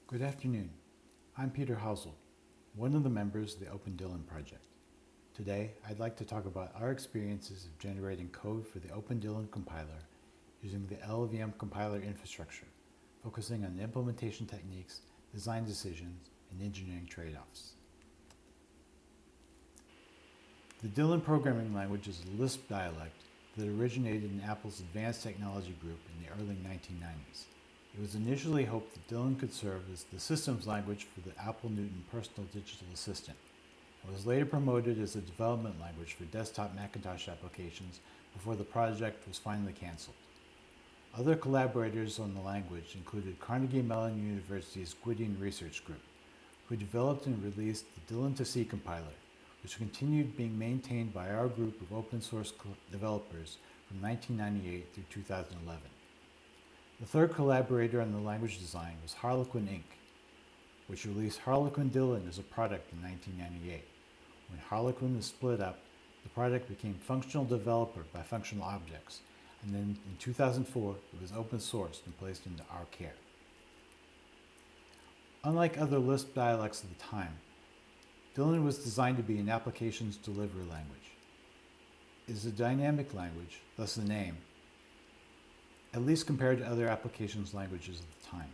Good afternoon. I'm Peter Housel, one of the members of the OpenDylan project. Today, I'd like to talk about our experiences of generating code for the OpenDylan compiler using the LLVM compiler infrastructure, focusing on implementation techniques, design decisions, and engineering trade-offs. The Dylan programming language is a Lisp dialect that originated in Apple's Advanced Technology Group in the early 1990s. It was initially hoped that Dylan could serve as the systems language for the Apple Newton personal digital assistant, and was later promoted as a development language for desktop Macintosh applications before the project was finally canceled. Other collaborators on the language included Carnegie Mellon University's Gwydion Research Group, who developed and released the Dylan to C compiler, which continued being maintained by our group of open source developers from 1998 through 2011. The third collaborator on the language design was Harlequin Inc., which released Harlequin Dylan as a product in 1998. When Harlequin was split up, the product became Functional Developer by Functional Objects, and then in 2004 it was open sourced and placed into our care. Unlike other Lisp dialects at the time, Dylan was designed to be an applications delivery language. It is a dynamic language, thus the name, at least compared to other applications languages at the time.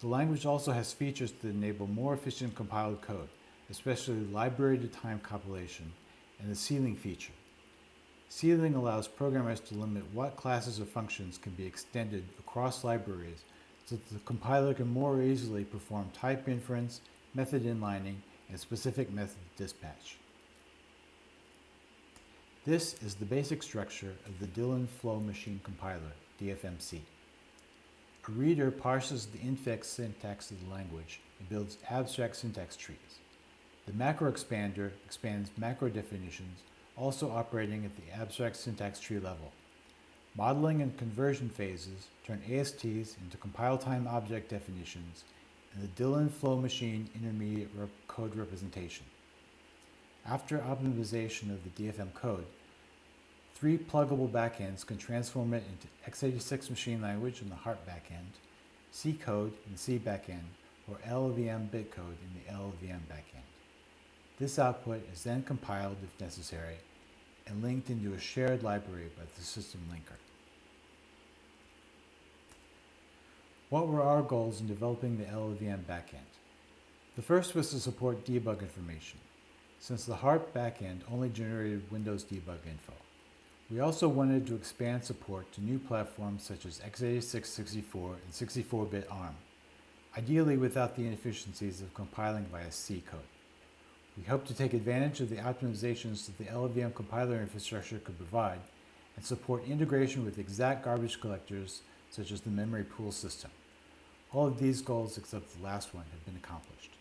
The language also has features that enable more efficient compiled code, especially library-to-time compilation and the sealing feature. Sealing allows programmers to limit what classes or functions can be extended across libraries so that the compiler can more easily perform type inference, method inlining, and specific method dispatch. This is the basic structure of the Dylan Flow Machine Compiler, DFMC. A reader parses the infix syntax of the language and builds abstract syntax trees. The macro expander expands macro definitions, also operating at the abstract syntax tree level. Modeling and conversion phases turn ASTs into compile time object definitions and the Dylan Flow Machine intermediate code representation. After optimization of the DFM code, 3 pluggable backends can transform it into x86 machine language in the HARP backend, C code in the C backend, or LLVM bitcode in the LLVM backend. This output is then compiled if necessary and linked into a shared library by the system linker. What were our goals in developing the LLVM backend? The first was to support debug information, since the HARP backend only generated Windows debug info. We also wanted to expand support to new platforms such as x86, 64, and 64-bit ARM, ideally without the inefficiencies of compiling via C code. We hope to take advantage of the optimizations that the LLVM compiler infrastructure could provide and support integration with exact garbage collectors such as the memory pool system. All of these goals except the last one have been accomplished.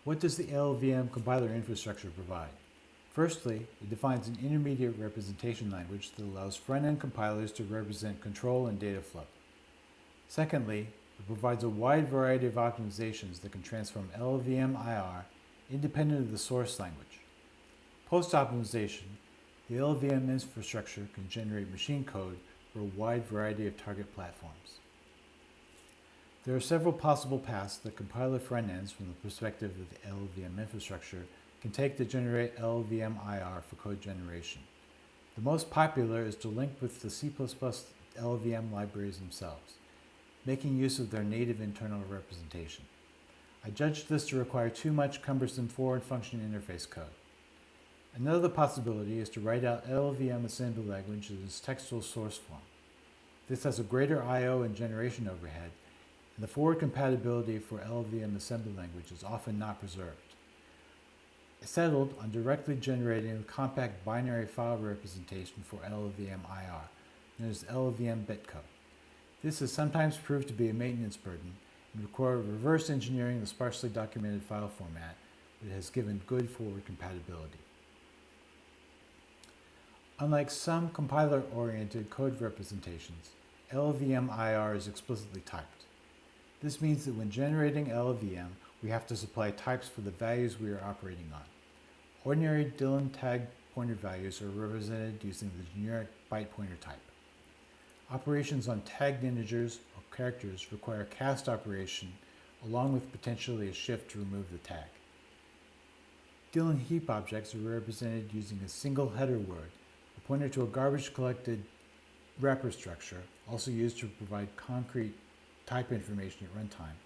What does the LLVM compiler infrastructure provide? Firstly, it defines an intermediate representation language that allows front-end compilers to represent control and data flow. Secondly, it provides a wide variety of optimizations that can transform LLVM IR independent of the source language. Post-optimization, the LLVM infrastructure can generate machine code for a wide variety of target platforms. There are several possible paths that compiler front-ends from the perspective of the LLVM infrastructure can take to generate LLVM IR for code generation. The most popular is to link with the C++ LLVM libraries themselves, making use of their native internal representation. I judged this to require too much cumbersome forward function interface code. Another possibility is to write out LLVM assembly language in its textual source form. This has a greater I/O and generation overhead, and the forward compatibility for LLVM assembly language is often not preserved. I settled on directly generating a compact binary file representation for LLVM IR, known as LLVM bitcode. This has sometimes proved to be a maintenance burden and required reverse engineering the sparsely documented file format, but it has given good forward compatibility. Unlike some compiler-oriented code representations, LLVM IR is explicitly typed. This means that when generating LLVM, we have to supply types for the values we are operating on. Ordinary Dylan tag pointer values are represented using the generic byte pointer type. Operations on tagged integers or characters require a cast operation along with potentially a shift to remove the tag. Dill and heap objects are represented using a single header word, a pointer to a garbage collected wrapper structure, also used to provide concrete type information at runtime,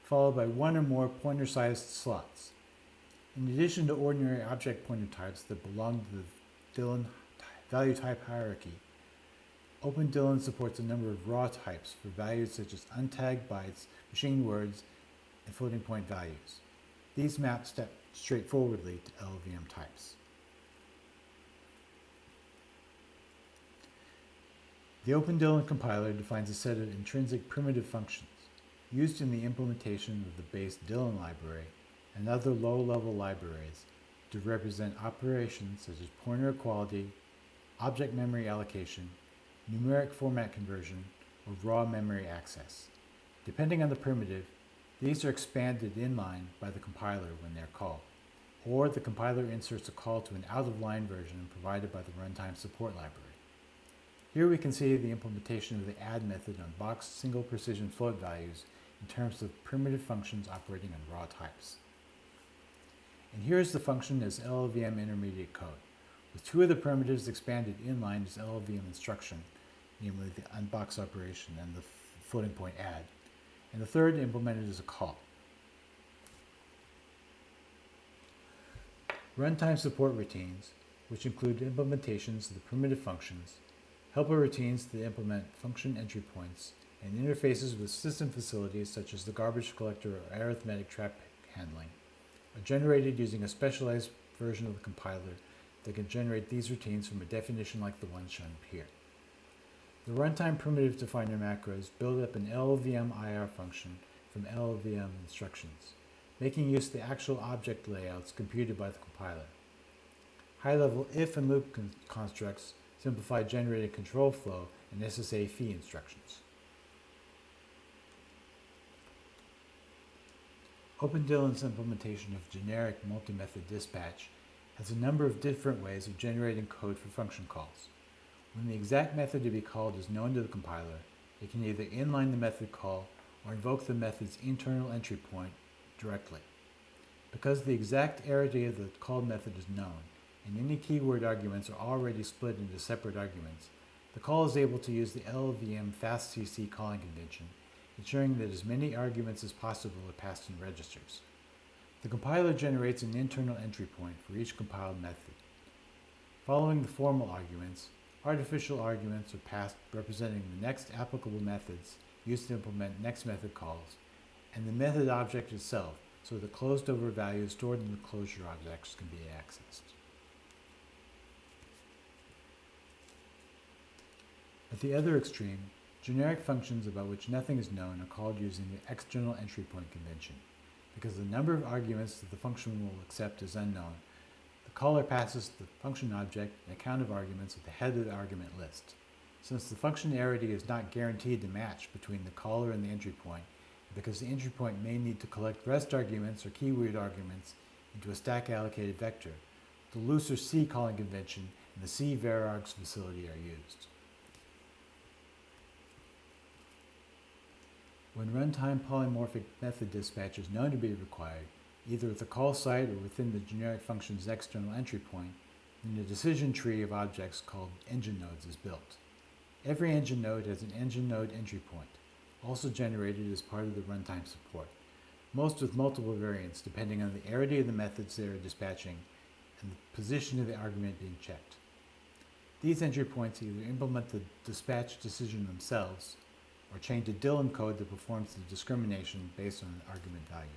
followed by one or more pointer-sized slots. In addition to ordinary object pointer types that belong to the Dylan value type hierarchy, OpenDylan supports a number of raw types for values such as untagged bytes, machine words, and floating point values. These map step straightforwardly to LLVM types. The OpenDylan compiler defines a set of intrinsic primitive functions used in the implementation of the base Dylan library and other low-level libraries to represent operations such as pointer equality, object memory allocation, numeric format conversion, or raw memory access. Depending on the primitive, these are expanded inline by the compiler when they're called, or the compiler inserts a call to an out-of-line version provided by the runtime support library. Here we can see the implementation of the add method on boxed single precision float values in terms of primitive functions operating on raw types. And here's the function as LLVM intermediate code, with two of the primitives expanded inline as LLVM instruction, namely the unbox operation and the floating point add, and the third implemented as a call. Runtime support routines, which include implementations of the primitive functions, helper routines that implement function entry points, and interfaces with system facilities such as the garbage collector or arithmetic trap handling, are generated using a specialized version of the compiler that can generate these routines from a definition like the one shown here. The runtime primitive definer macros build up an LLVM IR function from LLVM instructions, making use of the actual object layouts computed by the compiler. High-level if and loop constructs simplify generated control flow and SSA fee instructions. OpenDylan's implementation of generic multi-method dispatch has a number of different ways of generating code for function calls. When the exact method to be called is known to the compiler, it can either inline the method call or invoke the method's internal entry point directly. Because the exact arity of the called method is known, and any keyword arguments are already split into separate arguments, the call is able to use the LLVM fastcc calling convention, ensuring that as many arguments as possible are passed in registers. The compiler generates an internal entry point for each compiled method. Following the formal arguments, artificial arguments are passed representing the next applicable methods used to implement next method calls, and the method object itself, so the closed-over values stored in the closure objects can be accessed. At the other extreme, generic functions about which nothing is known are called using the external entry point convention. Because the number of arguments that the function will accept is unknown, the caller passes the function object and a count of arguments at the head of the argument list. Since the function arity is not guaranteed to match between the caller and the entry point, and because the entry point may need to collect rest arguments or keyword arguments into a stack allocated vector, the looser C calling convention and the C varargs facility are used. When runtime polymorphic method dispatch is known to be required, either at the call site or within the generic function's external entry point, then a decision tree of objects called engine nodes is built. Every engine node has an engine node entry point, also generated as part of the runtime support, most with multiple variants depending on the arity of the methods they are dispatching and the position of the argument being checked. These entry points either implement the dispatch decision themselves, or change a Dylan code that performs the discrimination based on an argument value.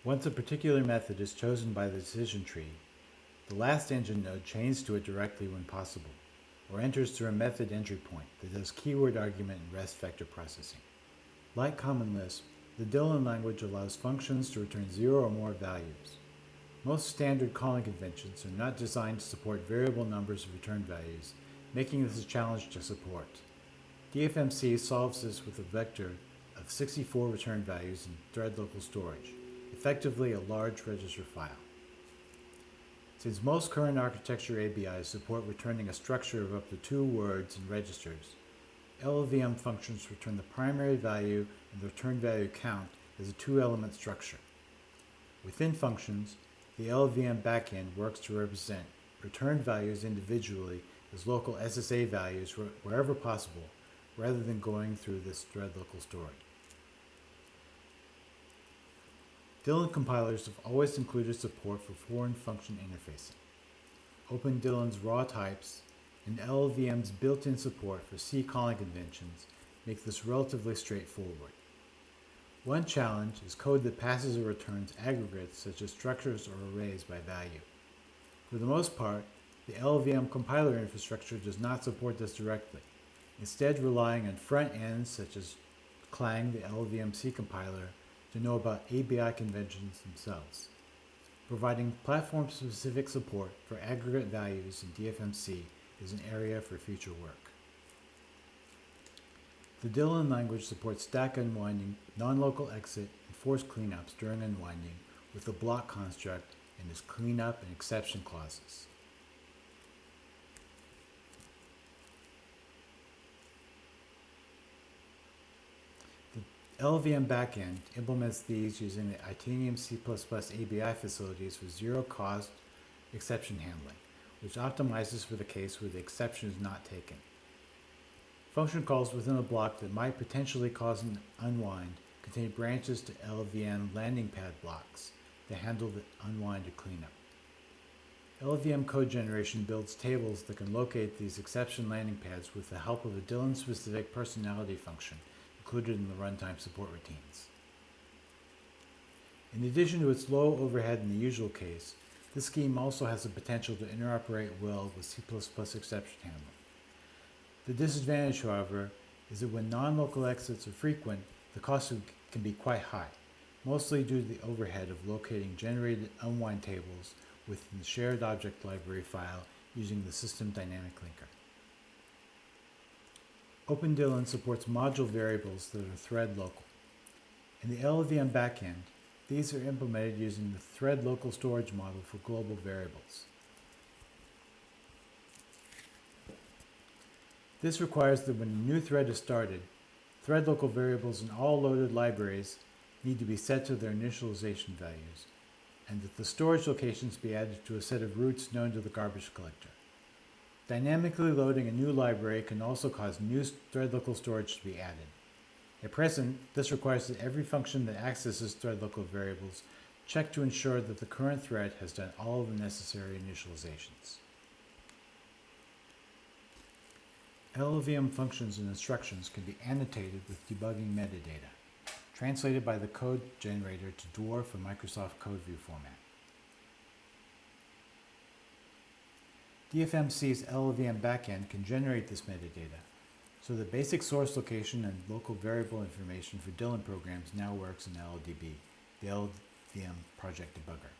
Once a particular method is chosen by the decision tree, the last engine node chains to it directly when possible, or enters through a method entry point that does keyword argument and rest vector processing. Like Common Lisp, the Dylan language allows functions to return 0 or more values. Most standard calling conventions are not designed to support variable numbers of return values, making this a challenge to support. DFMC solves this with a vector of 64 return values in thread local storage, effectively a large register file. Since most current architecture ABIs support returning a structure of up to 2 words and registers, LLVM functions return the primary value and the return value count as a 2-element structure. Within functions, the LLVM backend works to represent returned values individually as local SSA values wherever possible, rather than going through this thread local storage. Dylan compilers have always included support for foreign function interfacing. OpenDylan's raw types and LLVM's built-in support for C calling conventions make this relatively straightforward. One challenge is code that passes or returns aggregates such as structures or arrays by value. For the most part, the LLVM compiler infrastructure does not support this directly, instead relying on front ends such as Clang, the LLVM C compiler, to know about ABI conventions themselves. Providing platform-specific support for aggregate values in DFMC is an area for future work. The Dylan language supports stack unwinding, non-local exit, and forced cleanups during unwinding with the block construct and its cleanup and exception clauses. The LLVM backend implements these using the Itanium C++ ABI facilities with zero-cost exception handling, which optimizes for the case where the exception is not taken. Function calls within a block that might potentially cause an unwind contain branches to LLVM landing pad blocks that handle the unwind or cleanup. LLVM code generation builds tables that can locate these exception landing pads with the help of a Dylan-specific personality function included in the runtime support routines. In addition to its low overhead in the usual case, this scheme also has the potential to interoperate well with C++ exception handling. The disadvantage, however, is that when non-local exits are frequent, the cost can be quite high, mostly due to the overhead of locating generated unwind tables within the shared object library file using the system dynamic linker. OpenDylan supports module variables that are thread local. In the LLVM backend, these are implemented using the thread local storage model for global variables. This requires that when a new thread is started, thread local variables in all loaded libraries need to be set to their initialization values, and that the storage locations be added to a set of routes known to the garbage collector. Dynamically loading a new library can also cause new thread local storage to be added. At present, this requires that every function that accesses thread local variables check to ensure that the current thread has done all of the necessary initializations. LLVM functions and instructions can be annotated with debugging metadata, translated by the code generator to Dwarf or Microsoft CodeView format. DFMC's LLVM backend can generate this metadata, so the basic source location and local variable information for Dylan programs now works in LLDB, the LLVM project debugger.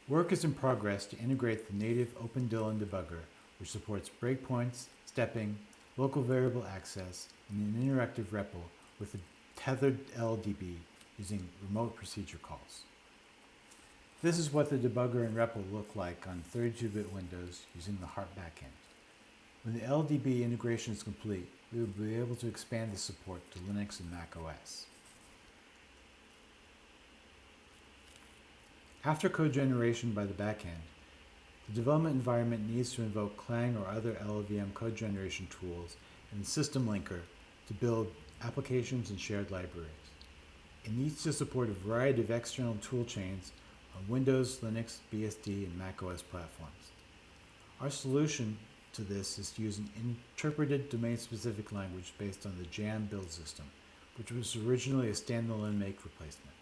Work is in progress to integrate the native OpenDylan debugger, which supports breakpoints, stepping, local variable access, and an interactive REPL with a tethered LLDB using remote procedure calls. This is what the debugger and REPL look like on 32-bit Windows using the HARP backend. When the LLDB integration is complete, we will be able to expand the support to Linux and Mac OS. After code generation by the backend, the development environment needs to invoke Clang or other LLVM code generation tools and the system linker to build applications and shared libraries. It needs to support a variety of external tool chains on Windows, Linux, BSD, and Mac OS platforms. Our solution to this is to use an interpreted domain-specific language based on the JAM build system, which was originally a standalone make replacement.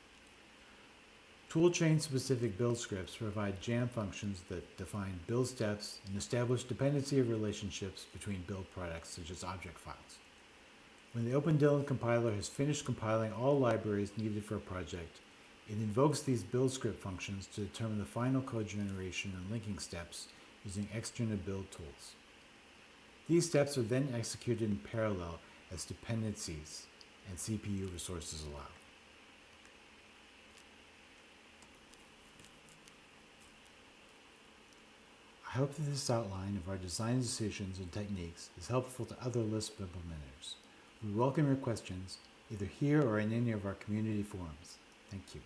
Toolchain-specific build scripts provide JAM functions that define build steps and establish dependency of relationships between build products, such as object files. When the OpenDylan compiler has finished compiling all libraries needed for a project, it invokes these build script functions to determine the final code generation and linking steps using external build tools. These steps are then executed in parallel as dependencies and CPU resources allow. I hope that this outline of our design decisions and techniques is helpful to other Lisp implementers. We welcome your questions, either here or in any of our community forums. Thank you.